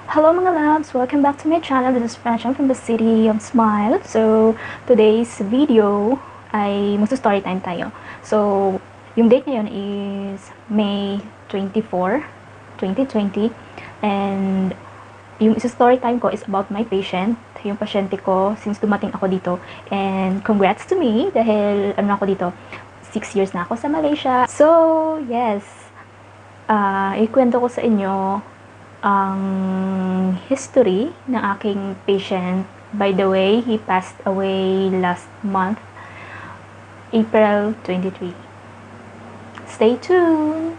Hello mga loves! Welcome back to my channel. This is French. I'm from the city of Smile. So, today's video ay magsa-story time tayo. So, yung date ngayon is May 24, 2020. And yung isa-story time ko is about my patient. Yung pasyente ko since dumating ako dito. And congrats to me dahil ano ako dito, 6 years na ako sa Malaysia. So, yes. Ikwento ko sa inyo ang history ng aking patient. By the way, he passed away last month, April 23. Stay tuned!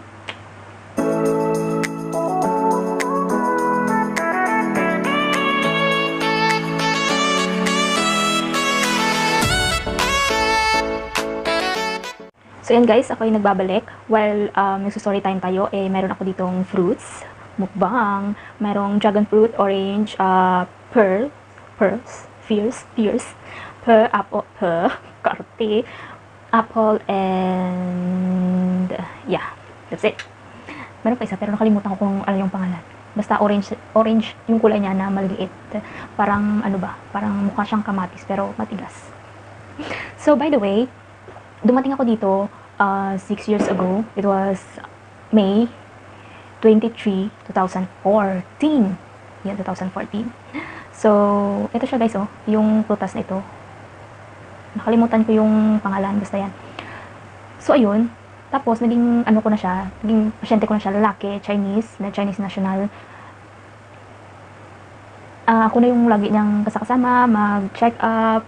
So yan guys, ako ay nagbabalik. While nagsustory time tayo, meron ako ditong fruits, mukbang, merong dragon fruit, orange, pearls, karte, apple, and yeah, that's it. Meron pa isa, pero nakalimutan ko kung ano yung pangalan. Basta orange yung kulay niya na maliit. Parang ano ba, parang mukha siyang kamatis, pero matigas. So by the way, dumating ako dito 6 years ago. It was May 23, 2014. Yan, 2014. So, ito siya guys, yung prutas na ito. Nakalimutan ko yung pangalan, basta yan. So, ayun. Tapos, naging ano ko na siya, naging pasyente ko na siya, lalaki, Chinese national. Ako na yung lagi niyang kasama, mag-check up,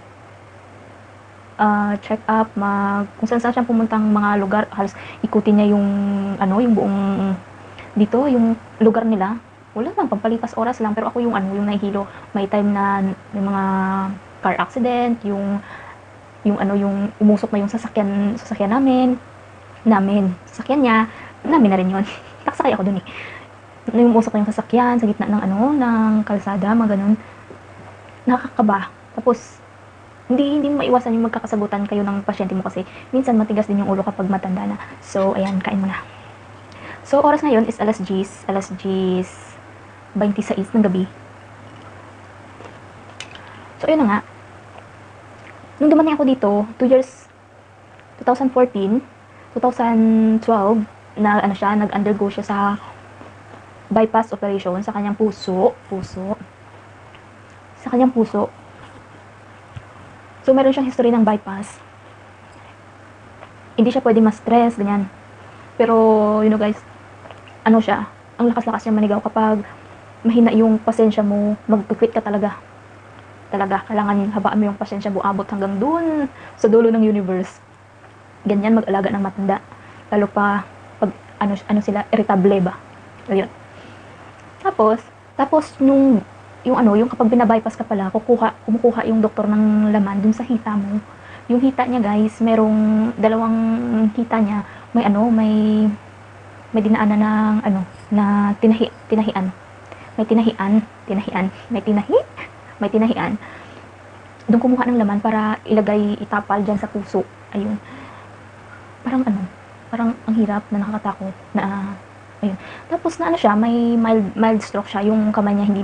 kung saan siyang pumuntang mga lugar, halos ikutin niya yung yung buong dito, yung lugar nila. Wala lang, pampalipas oras lang, pero ako yung yung nahihilo. May time na may mga car accident, yung umusok na yung sasakyan sasakyan niya, namin na rin yun. Nagsakay ako dun eh. Yung umusok na yung sasakyan sa gitna ng ng kalsada, mga ganun. Nakakaba. Tapos hindi maiwasan yung magkakasagutan kayo ng pasyente mo kasi minsan matigas din yung ulo kapag matanda na. So, ayan, kain mo na. So, oras ngayon is alas 10, 26 ng gabi. So, ayun na nga. Nung dumating ako dito, 2 years, 2014, 2012, nag-undergo siya sa bypass operation sa kanyang puso. Sa kanyang puso. So, meron siyang history ng bypass. Hindi siya pwede ma-stress, ganyan. Pero, guys, ang lakas-lakas niya manigaw kapag mahina yung pasensya mo, mag-quit ka talaga. Kailangan habaan mo yung pasensya mo, abot hanggang dun, sa dulo ng universe. Ganyan mag-alaga ng matanda. Lalo pa, pag, sila, irritable ba? Ayun. Tapos, yung kapag binabypass ka pala, kumukuha yung doktor ng laman dun sa hita mo. Yung hita niya guys, merong dalawang hita niya, may dinaanan ng na tinahian. May tinahian. Doon kumuha ng laman para itapal dyan sa puso. Ayun. Parang ang hirap na nakakatakot na ayun. Tapos na siya, may mild stroke siya. Yung kamay niya hindi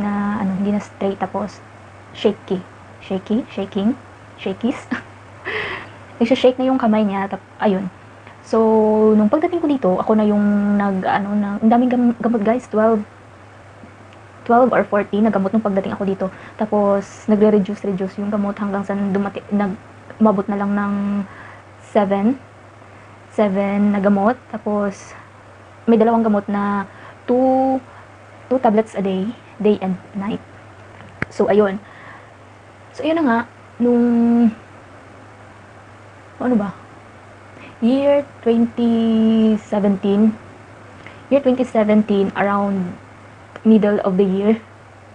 na straight, tapos shakies. Nagsha-shake na yung kamay niya, ayun. So, nung pagdating ko dito, ako na yung ang daming gamot guys, 12 or 14 na gamot nung pagdating ako dito. Tapos, nagre-reduce yung gamot hanggang sa umabot na lang ng 7 na gamot. Tapos, may dalawang gamot na 2 tablets a day and night. So, ayun. So, ayun na nga, nung year 2017, around middle of the year,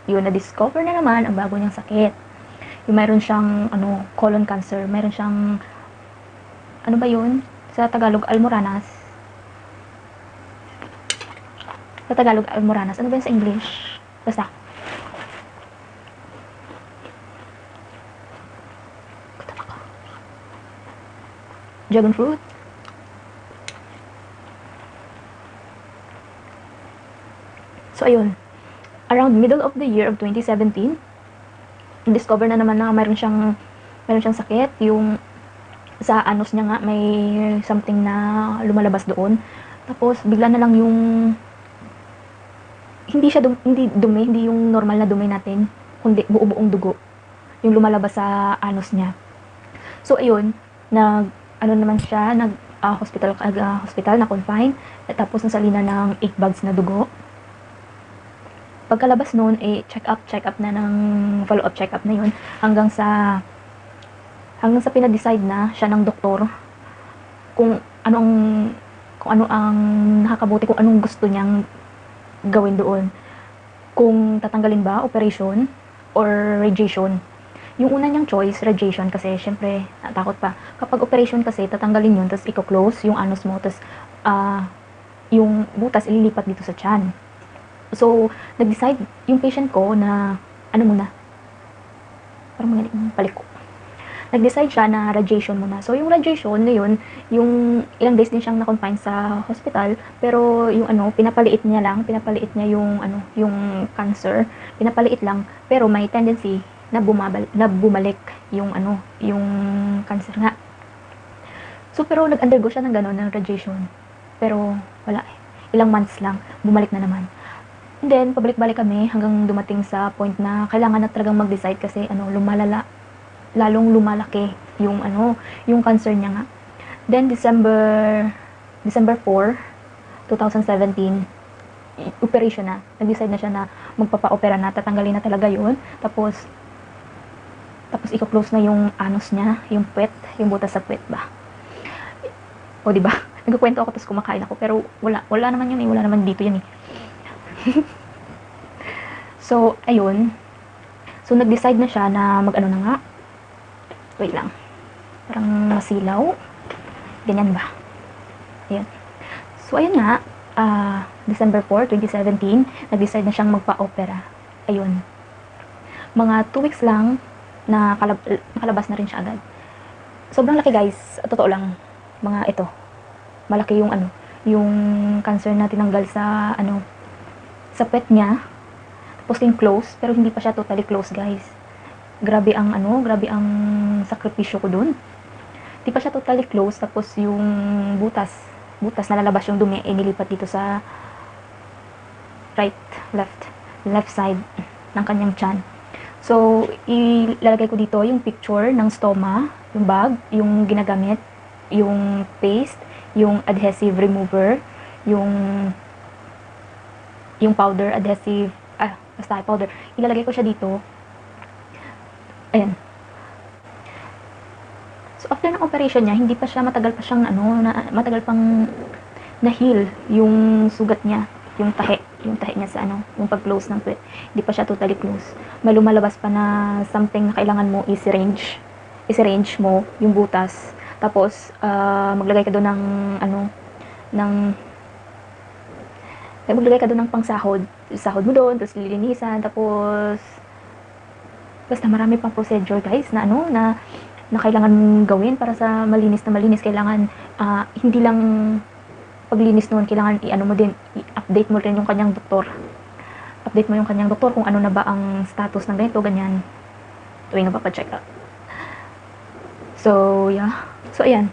yun, na-discover na naman ang bago niyang sakit. Yung mayroon siyang, colon cancer, mayroon siyang, sa Tagalog, almoranas. Sa Tagalog, almoranas. Ano ba yun sa English? Basta. Dragon fruit. So, ayun. around middle of the year of 2017, discover na naman na mayroon siyang sakit, yung sa anus niya nga may something na lumalabas doon. Tapos bigla na lang yung hindi dumi, hindi yung normal na dumi natin, kundi buo-buong dugo yung lumalabas sa anus niya. So ayun, ano naman siya, hospital na confine, tapos nasalina ng 8 bags na dugo. Pagkalabas noon, check up na ng follow-up check up na yun, hanggang sa pinadecide na siya ng doktor kung ano ang nakakabuti, kung anong gusto niyang gawin doon. Kung tatanggalin ba, operation, or radiation. Yung una niyang choice, radiation, kasi syempre, natakot pa. Kapag operation kasi, tatanggalin yun, tapos i-close yung anus mo, tapos yung butas ililipat dito sa tiyan. So, nag-decide yung patient ko na, parang magaling yung palik ko. Nag-decide siya na radiation muna. So, yung radiation na yun, yung ilang days din siyang na-confine sa hospital, pero yung pinapaliit niya yung cancer, pinapaliit lang, pero may tendency na bumalik yung cancer nga. So, pero nag-undergo siya ng gano'n, ng radiation. Pero, wala ilang months lang, bumalik na naman. And then, pabalik-balik kami hanggang dumating sa point na kailangan na talagang mag-decide kasi lalong lumalaki yung cancer niya nga. Then December 4, 2017, operation na. Nag-decide na siya na magpapa-opera na, tatanggalin na talaga yun. Tapos i-close na yung anus niya, yung puwet, yung butas sa puwet ba. O di ba? Nagkukwento ako tapos kumakain ako, pero wala naman yun wala naman dito yan So, ayun. So, nag-decide na siya na na nga. Wait lang. Parang masilaw. Ganyan ba? Ayan. So, ayun nga. December 4, 2017, nag-decide na siyang magpa-opera. Ayun. Mga 2 weeks lang, nakalabas na rin siya agad. Sobrang laki, guys. Totoo lang. Mga ito. Malaki yung yung cancer na tinanggal sa sa pet niya. Tapos yung close, pero hindi pa siya totally close, guys. Grabe ang sakripisyo ko dun. Di pa siya totally close, tapos yung butas nalalabas yung dumi, nilipat dito sa left side ng kanyang tiyan. So, ilalagay ko dito yung picture ng stoma, yung bag, yung ginagamit, yung paste, yung adhesive remover, yung powder, adhesive, basta powder. Ilalagay ko siya dito. Ayan. So, after ng operation niya, hindi pa siya matagal pang na-heal yung sugat niya, yung tahi niya sa yung pag-close ng puwet. Hindi pa siya totally close. May lumalabas pa na something na kailangan mo i-syringe mo yung butas. Tapos, maglagay ka doon maglagay ka doon ng pangsahod. Sahod mo doon, tapos lilinisan, tapos basta marami pang procedure, guys, na kailangan mong gawin para sa malinis. Kailangan hindi lang paglinis noon, kailangan i-update mo rin yung kanyang doktor. Update mo yung kanyang doktor kung ano na ba ang status ng ganito, ganyan. Tuwing napapacheck up. So, yeah. So, ayan.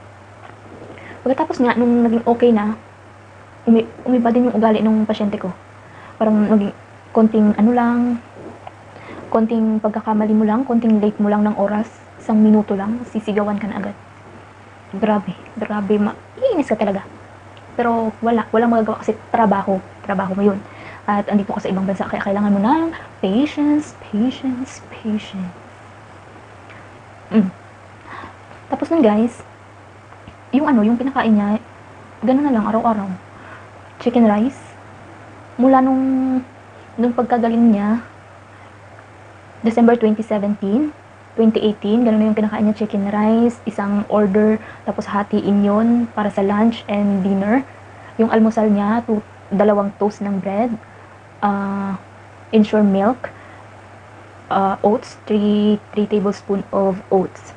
Pagkatapos nga, nung naging okay na, umiba din yung ugali ng pasyente ko. Parang naging konting pagkakamali mo lang, konting late mo lang ng oras, 1 minuto lang, sisigawan ka na agad. Grabe, iinis ka talaga. Pero walang magagawa kasi trabaho mo yun. At andito ka sa ibang bansa, kaya kailangan mo ng patience. Tapos nun, guys, yung pinakain niya, gano'n na lang, araw-araw. Chicken rice. Mula nung pagkagaling niya, December 2017, 2018, gano'n na yung kinakain niya, chicken rice, isang order, tapos hatiin yun para sa lunch and dinner. Yung almusal niya, 2 toast ng bread, Ensure milk, oats, 3 tablespoon of oats.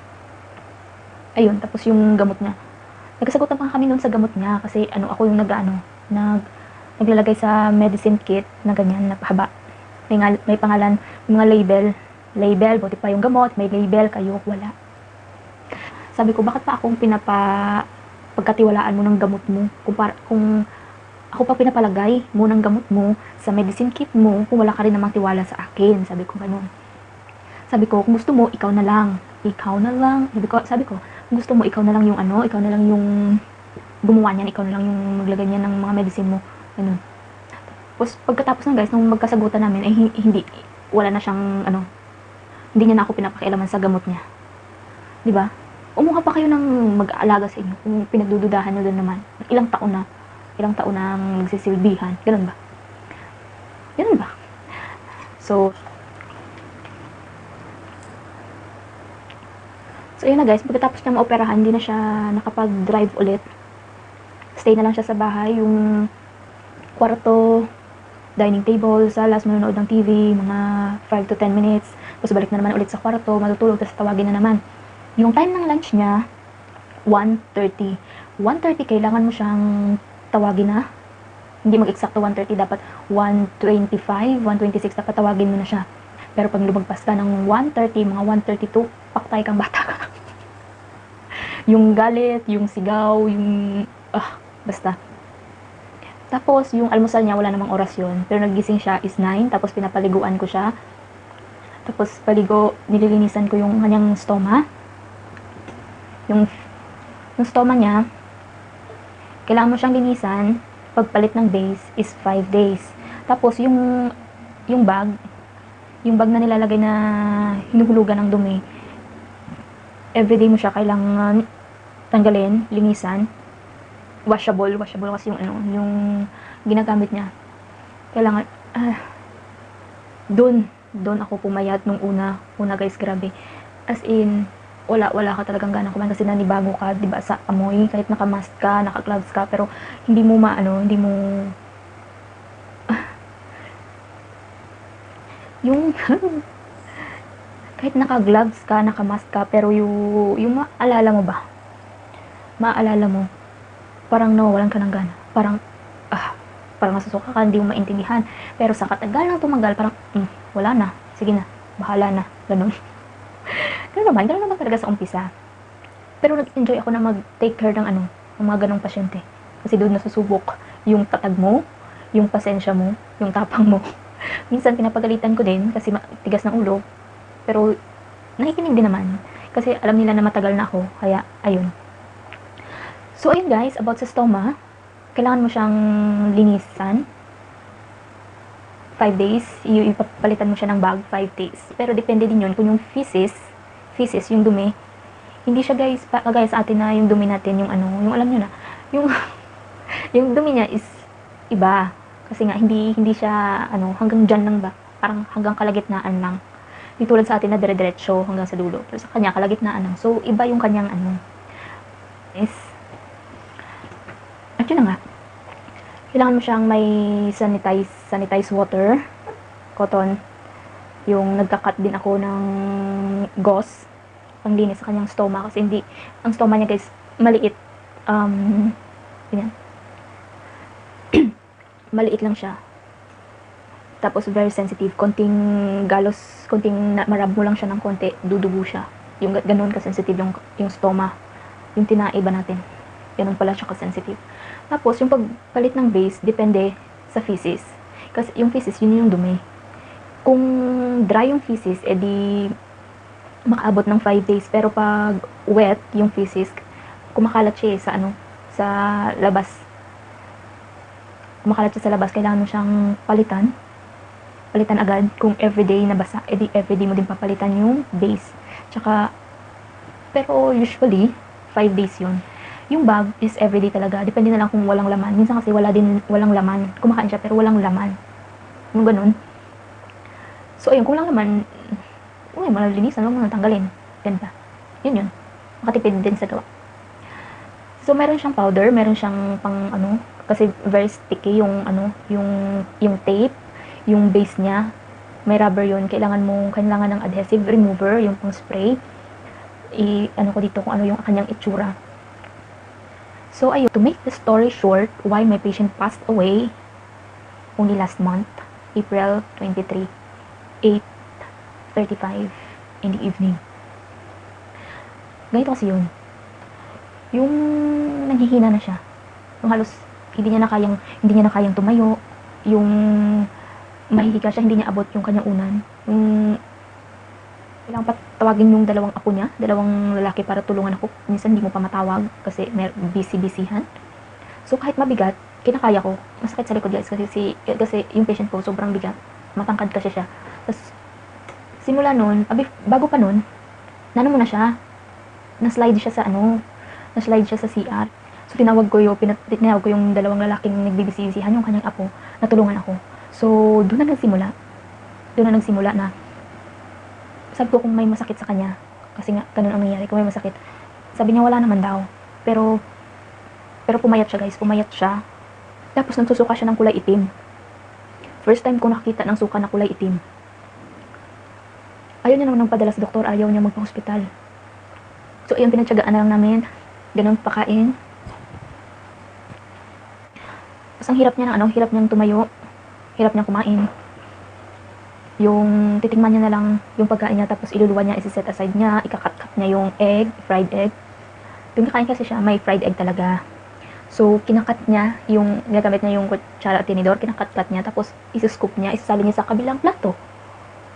Ayun, tapos yung gamot niya. Nagsagutan pa kami noon sa gamot niya kasi ako yung naglalagay sa medicine kit na ganyan, na pahaba. may pangalan, may mga label, buti pa yung gamot, may label, kayo, wala. Sabi ko, bakit pa akong pagkatiwalaan mo ng gamot mo, kung ako pa pinapalagay mo ng gamot mo sa medicine kit mo, kung wala ka rin namang tiwala sa akin, sabi ko ganun. Sabi ko, kung gusto mo, ikaw na lang, sabi ko, kung gusto mo, ikaw na lang yung gumawa niyan, ikaw na lang yung maglagay niyan ng mga medicine mo, ganun. Tapos, pagkatapos ng guys, nung magkasagutan namin, ay wala na siyang, hindi niya na ako pinapakialaman sa gamot niya. Diba? Umuha pa kayo ng mag-aalaga sa inyo, kung pinagdududahan nyo din naman. Ilang taon na ang nagsisilbihan. Ganun ba? So, yun na guys, pagkatapos niya maoperahan, hindi na siya nakapag-drive ulit. Stay na lang siya sa bahay, yung kwarto, dining table, salas, manonood ng TV, mga 5 to 10 minutes. Tapos balik na naman ulit sa kwarto, matutulog, tapos tawagin na naman. Yung time ng lunch niya, 1:30. 1:30, kailangan mo siyang tawagin na. Hindi mag-eksakto 1:30, dapat 1:25, 1:26, dapat tawagin mo na siya. Pero pag lumagpas ka ng 1:30, mga 1:32, paktay kang bata ka. Yung galit, yung sigaw, yung basta. Tapos yung almusal niya, wala namang oras yun. Pero nagising siya is 9, tapos pinapaliguan ko siya. Tapos nililinisan ko yung kanyang stoma. Yung stoma niya, kailangan mo siyang linisan. Pagpalit ng base is 5 days. Tapos yung bag na nilalagay na hinuhulugan ng dumi, everyday mo siya kailangan tanggalin, linisan. Washable kasi yung ginagamit niya. Kailangan, doon ako pumayat nung una guys, grabe. As in, wala ka talagang gana kumain kasi nanibago ka, diba, sa amoy, kahit naka-mask ka, naka-gloves ka, pero hindi mo yung kahit naka-gloves ka, naka-mask ka, pero yung maalala mo, parang nawawalan ka ng gana. Parang nasusuka ka, hindi mo maintindihan. Pero sa katagal ng tumagal, parang, wala na. Sige na, bahala na. Ganun. Ganun naman talaga sa umpisa. Pero nag-enjoy ako na mag-take care ng mga ganong pasyente. Kasi doon nasusubok yung tatag mo, yung pasensya mo, yung tapang mo. Minsan pinapagalitan ko din kasi tigas ng ulo. Pero nakikinig din naman. Kasi alam nila na matagal na ako. Kaya, ayun. So, ayun guys, about sa stoma, kailangan mo siyang linisan. 5 days, ipapalitan mo siya ng bag, 5 days. Pero depende din yun kung yung feces, yung dumi, hindi siya guys, guys atin na yung dumi natin, yung alam nyo na, yung dumi niya is iba. Kasi nga, hindi siya, hanggang dyan lang ba, parang hanggang kalagitnaan lang. Hindi tulad sa atin na dire-diretso hanggang sa dulo. Pero sa kanya, kalagitnaan lang. So, iba yung kanyang is, at yun na nga, kailangan mo siyang may sanitize water, cotton. Yung nagka-cut din ako ng gauze, panglinis sa kanyang stoma. Kasi ang stoma niya guys, maliit. Ganyan. Maliit lang siya. Tapos very sensitive. Konting marab mo lang siya ng konti, dudugo siya. Yung ganun ka-sensitive yung stoma. Yung tinaiba natin. Ganun pala siya ka-sensitive. Tapos, yung pagpalit ng base, depende sa feces. Kasi yung feces, yun yung dumi. Kung dry yung feces, edi makaabot ng 5 days. Pero pag wet yung feces, kumakalat siya sa labas. Kumakalat siya sa labas, kailangan mo siyang palitan agad. Kung everyday nabasa, edi everyday mo din papalitan yung base. Tsaka, pero usually, 5 days yun. Yung bag is everyday talaga. Depende na lang kung walang laman. Minsan kasi walang laman. Kumakain siya pero walang laman. Yung ganun. So, ayun, kung walang laman, malilinisan, huwag mo nang tanggalin. Ganda. Yun. Makatipid din sa gawa. So, meron siyang powder, meron siyang kasi very sticky yung tape, yung base niya. May rubber yun. Kailangan ng adhesive remover, yung pang spray. Ko dito kung ano yung kanyang itsura. So, ayun, to make the story short, why my patient passed away only last month, April 23. 8:35 in the evening. Ganito kasi yun. Yung nanghihina na siya. Yung halos hindi niya na kayang tumayo. Yung mahihiga siya, hindi niya abot yung kanyang unan. Yung kailangan pa tawagin yung dalawang apo niya, dalawang lalaki para tulungan ako. Minsan hindi mo pa matawag kasi may busy-busyhan. So kahit mabigat, kinakaya ko. Masakit sa likod guys kasi yung patient ko sobrang bigat. Matangkad kasi siya. Tapos simula nun, bago pa nun, nano mo na siya. Na-slide siya sa CR. So tinawag ko yung dalawang lalaking nagbibisi-bisihan, yung kanyang apo, na tulungan ako. So doon na nagsimula na sabi ko kung may masakit sa kanya, kasi nga ganun ang nangyari, kung may masakit. Sabi niya wala naman daw. Pero pumayat siya guys, Tapos nagsusuka siya ng kulay itim. First time ko nakita ng suka na kulay itim. Ayaw niya naman magpadala sa doktor, ayaw niya magpa-hospital. So ayun, pinagtyagaan na lang namin, ganun pakain. Tapos ang hirap niyang tumayo, hirap niyang kumain. Yung titingnan niya na lang yung pagkain niya, tapos iluluwa niya, isi-set aside niya, ikakat-cut niya yung fried egg. Yung kakain kasi siya, may fried egg talaga. So, kinakat niya, gagamit niya yung kutsara at tinidor, kinakat-cut niya, tapos isi-scoop niya, isasali niya sa kabilang plato.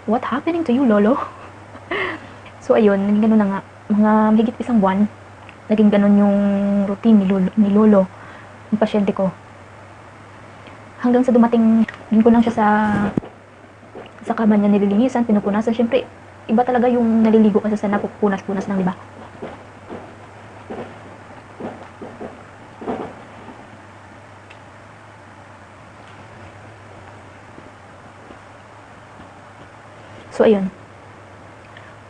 What happening to you, Lolo? So, ayun, naging ganun na nga. Mga mahigit isang buwan, naging ganun yung routine ni Lolo, yung pasyente ko. Hanggang sa dumating, din ko lang siya sa kama niya nililinisan, pinupunasan. Siyempre, iba talaga yung naliligo kasi sa napupunas-punas lang, di ba? So, ayun.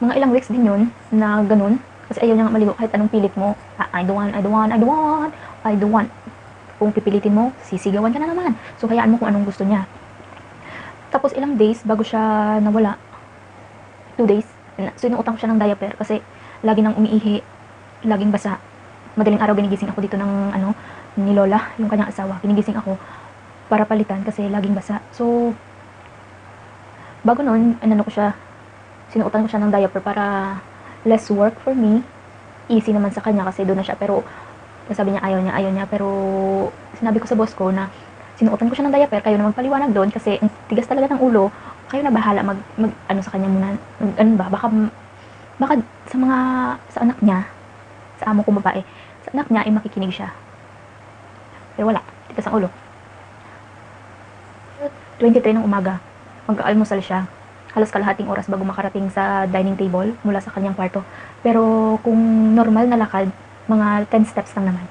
Mga ilang weeks din yun na ganun. Kasi ayaw niya nga maligo kahit anong pilit mo. I don't want. Kung pipilitin mo, sisigawan ka na naman. So, hayaan mo kung anong gusto niya. Tapos, ilang days bago siya nawala. 2 days. Sinuutang ko siya ng diaper kasi lagi nang umiihi. Laging basa. Madaling araw ginigising ako dito ni Lola, yung kanyang asawa. Ginigising ako para palitan kasi laging basa. So, bago noon, sinuutan ko siya ng diaper para less work for me. Easy naman sa kanya kasi doon na siya. Pero, sabi niya ayaw niya. Pero, sinabi ko sa boss ko na sinuutan ko siya ng diaper, kayo na magpaliwanag doon kasi ang tigas talaga ng ulo. Kayo na bahala sa kanya muna. Baka sa anak niya, sa amo kong babae, sa anak niya ay makikinig siya. Pero wala, tigas ang ulo. 23 ng umaga, mag-almusal siya. Halos kalahating oras bago makarating sa dining table mula sa kanyang kwarto. Pero kung normal na lakad, mga 10 steps lang naman.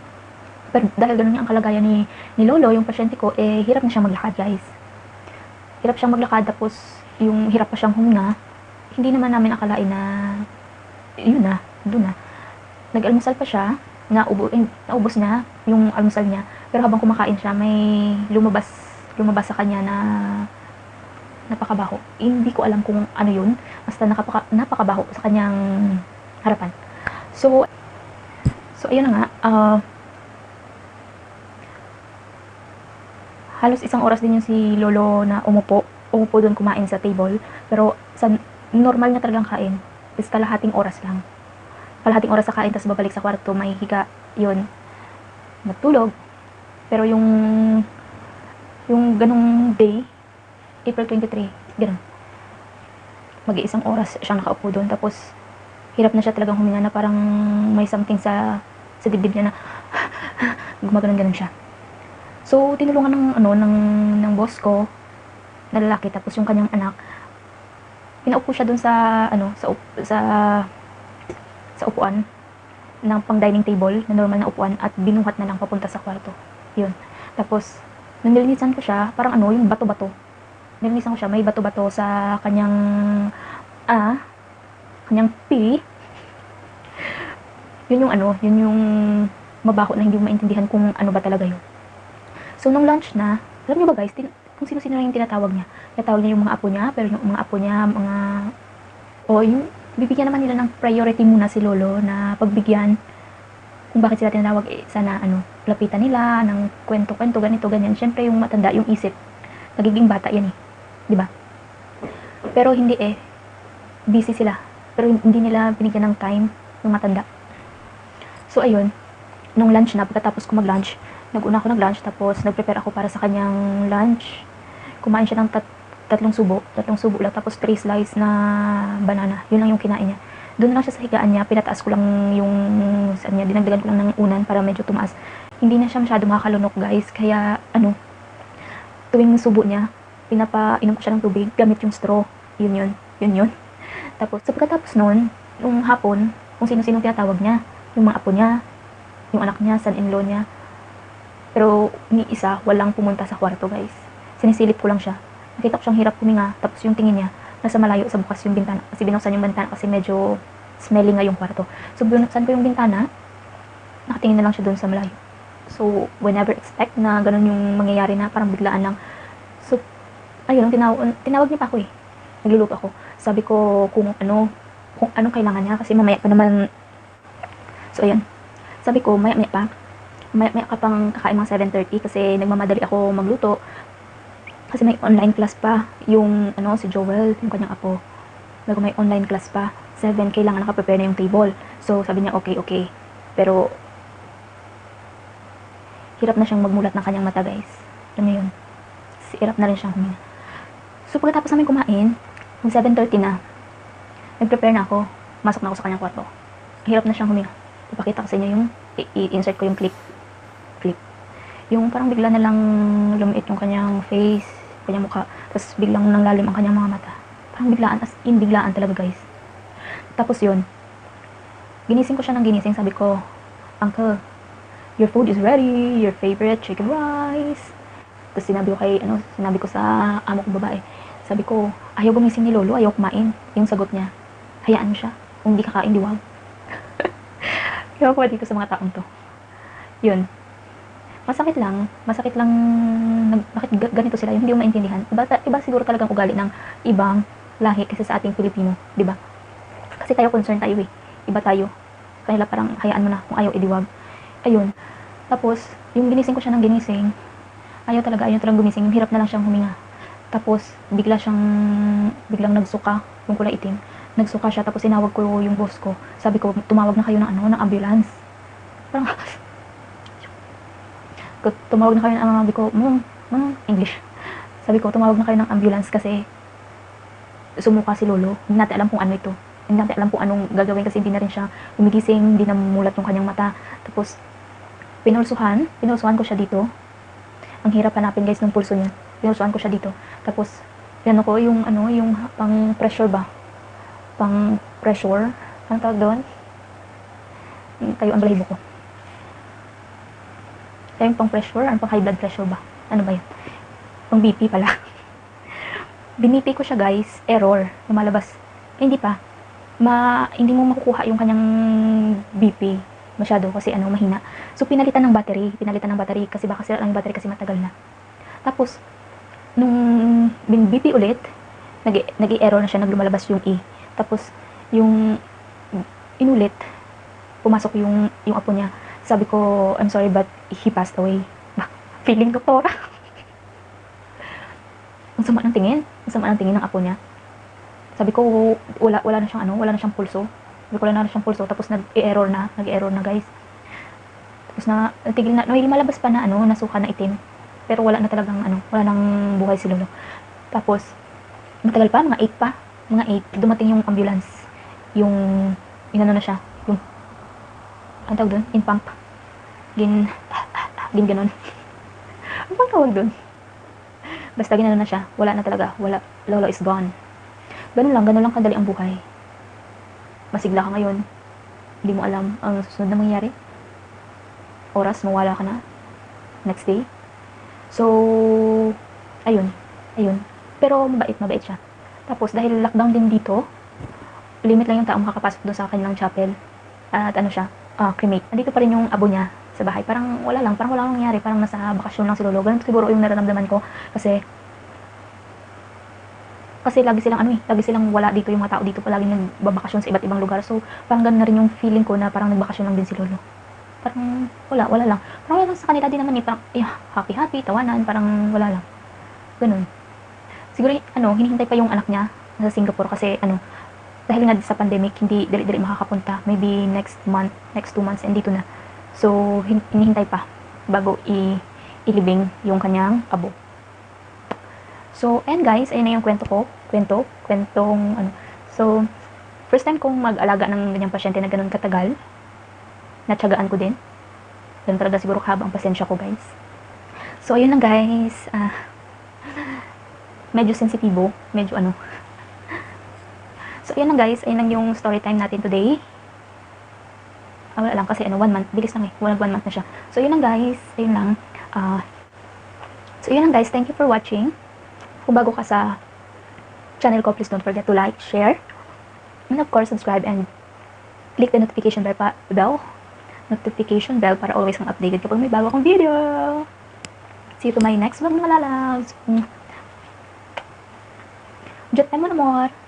Pero dahil ganun ang kalagayan ni Lolo, yung pasyente ko, hirap na siyang maglakad, guys. Hirap siyang maglakad, tapos yung hirap pa siyang huminga. Hindi naman namin akalain na doon na. Nag-almusal pa siya, naubos na yung almusal niya. Pero habang kumakain siya, may lumabas sa kanya na napakabaho. Hindi ko alam kung ano yun. Basta napakabaho sa kanyang harapan. So ayun na nga. Halos isang oras din yung si Lolo na umupo doon kumain sa table. Pero sa normal niya talagang kain is kalahating oras lang. Kalahating oras sa kain, tapos babalik sa kwarto, may higa, yun, natulog. Pero yung ganung day, April 23, ganun. Mag-iisang oras siyang nakaupo doon, tapos hirap na siya talagang huminga na parang may something sa dibdib niya na gumaganon-ganon siya. So, tinulungan ng boss ko na lalaki, tapos yung kanyang anak, pinaupo siya doon sa upuan ng pang dining table, na normal na upuan, at binuhat na lang papunta sa kwarto. Yun. Tapos, nung nilinisan ko siya, parang yung bato-bato. Nilinisan ko siya, may bato-bato sa kanyang pee. Yun yung mabaho na hindi mo maintindihan kung ano ba talaga yun. So, nung lunch na, alam nyo ba guys, kung sino-sino lang yung tinatawag niya. Tinatawag niya yung mga apo niya, pero yung mga apo niya, yung bibigyan naman nila ng priority muna si Lolo na pagbigyan kung bakit sila tinatawag, sana lapitan nila ng kwento-kwento, ganito, ganyan. Syempre yung matanda, yung isip, nagiging bata yan di ba? Pero hindi eh, busy sila. Pero hindi nila binigyan ng time ng matanda. So ayun, nung lunch na, pagkatapos ko mag-lunch, nag-una ako nag-lunch, tapos nag-prepare ako para sa kanyang lunch. Kumain siya ng tatlong subo lang, tapos 3 slice na banana. Yun lang yung kinain niya. Doon na lang siya sa higaan niya, pinataas ko lang yung saan niya, dinagdagan ko lang ng unan para medyo tumaas. Hindi na siya masyado makakalunok guys, kaya tuwing subo niya, pinapainom ko siya ng tubig gamit yung straw. Yun. Tapos, sa pagkatapos noon, yung hapon, kung sino-sino tinatawag niya, yung mga apo niya, yung anak niya, son-in-law niya. Pero, ni isa, walang pumunta sa kwarto guys. Sinisilip ko lang siya. Nakita ko siyang hirap huminga, tapos yung tingin niya, nasa malayo sa bukas yung bintana. Kasi binuksan yung bintana kasi medyo smelly nga yung kwarto. So, binuksan ko yung bintana, nakatingin na lang siya doon sa malayo. So, we never expect na ganun yung mangyayari na parang biglaan lang. So, ayun, tinawag niya pa ako eh. Nagluluto ako. Sabi ko kung anong kailangan niya kasi mamaya pa naman. So, ayun. Sabi ko, maya ka pang kakain mga 7:30 kasi nagmamadali ako magluto. Kasi may online class pa. Yung, si Joel, yung kanyang apo. May online class pa. 7, kailangan nakaprepare na yung table. So, sabi niya, okay. Pero, hirap na siyang magmulat ng kanyang mata, guys. Alam niyo yun? Hirap na rin siyang huminga. So, pagkatapos namin kumain, yung 7:30 na, nag-prepare na ako. Masok na ako sa kanyang kwarto. Hirap na siyang huminga. Ipakita ko sa inyo yung, i-insert ko yung clip. Yung parang bigla na lang lumiit yung kanyang face, kanyang mukha, tapos biglang nanglalim ang kanyang mga mata. Parang biglaan, as in biglaan talaga guys. Tapos yun, ginising ko siya ng ginising, sabi ko, Uncle, your food is ready, your favorite chicken rice. Tapos sinabi ko sa amo kong babae, sabi ko, ayaw gumising ni Lolo, ayaw kumain. Yung sagot niya, hayaan mo siya, kung hindi kakain, diwag. Ewan ko ba dito sa mga taong to. Yun. Masakit lang, bakit ganito sila, yung hindi mo maintindihan. Iba siguro talagang ugali ng ibang lahi kasi sa ating Pilipino, di ba? Kasi tayo concerned tayo eh. Iba tayo. Kanila parang hayaan mo na, kung ayaw, idiwag. Ayun. Tapos, yung ginising ko siya ng ginising, ayaw talagang gumising, hirap na lang siyang huminga. Tapos, biglang nagsuka, yung kulay itim. Nagsuka siya, tapos sinawag ko yung boss ko. Sabi ko, tumawag na kayo ng ambulance. Parang, tumawag na kayo ng sabi ko, English. Sabi ko, tumawag na kayo ng ambulance kasi sumuka si Lolo. Hindi natin alam kung ano ito. Hindi natin alam kung anong gagawin kasi hindi na rin siya gumigising, hindi na mulat yung kanyang mata. Tapos, pinulsuhan ko siya dito. Ang hirap hanapin guys ng pulso niya. Pinulsuhan ko siya dito. Tapos, ko yung pang pressure ba? Pang pressure. Anong tawag doon? Tayo ang balahibo ko. Tayo pang pressure, pang high blood pressure ba? Ano ba yun? Pang BP pala. Binipi ko siya guys, error, lumalabas. Hindi pa. Hindi mo makukuha yung kanyang BP masyado kasi mahina. So pinalitan ng battery kasi baka sira lang yung battery kasi matagal na. Tapos nung BP ulit, nag-i-error na siya, naglumalabas yung E. Tapos yung inulit, pumasok yung apo niya. Sabi ko, I'm sorry but he passed away. Feeling doktora. Ang sama ng tingin ng apo niya. Sabi ko, wala na siyang pulso. Tapos nag-error na guys. Tapos natigil na, may malabas pa na nasuka na itim. Pero wala na talagang wala nang buhay si Lolo. Tapos matagal pa, mga 8 dumating yung ambulance. Yung na siya, yung ang tawag doon, in-pump. Ganon. Ano bang tawag doon? Basta ginano na siya, wala na talaga, Lolo is gone. Ganun lang kadali ang buhay. Masigla ka ngayon, hindi mo alam ang susunod na mangyayari. Oras, mawala ka na. Next day. So, ayun. Pero mabait siya. Tapos, dahil lockdown din dito, limit lang yung taong makakapasok doon sa kanilang chapel. At cremate. Andito pa rin yung abo niya sa bahay. Parang wala lang nangyari. Parang nasa bakasyon lang si Lolo. Ganun siguro yung nararamdaman ko. Kasi lagi silang wala dito, yung mga tao dito palagi nagbabakasyon sa iba't ibang lugar. So, parang ganun na rin yung feeling ko na parang nagbakasyon lang din si Lolo. Parang wala lang. Parang wala lang sa kanila din naman parang happy, tawanan, parang wala lang. Ganun. Siguro, hinihintay pa yung anak niya nasa Singapore kasi dahil nga sa pandemic, hindi dali-dali makakapunta. Maybe next month, next 2 months, andito na. So, hinihintay pa bago ilibing yung kanyang abo. So, and guys, ayun na yung kwento ko. Kwentong So, first time kong mag-alaga ng ganyang pasyente na ganun katagal. Natsagaan ko din. Ganun talaga siguro kahaba ang pasensya ko, guys. So, ayun lang, guys. Medyo sensitibo. Medyo So, ayun lang, guys. Ayun lang yung story time natin today. Wala lang kasi 1 month. Bilis lang eh. 1 month na siya. So, ayun lang, guys. Ayun lang. So, ayun lang, guys. Thank you for watching. Kung bago ka sa channel ko, please don't forget to like, share, and of course, subscribe and click the notification bell para always kang updated kapag may bago akong video. See you to my next vlog, mga lalabs. Diyan tayo mo na more.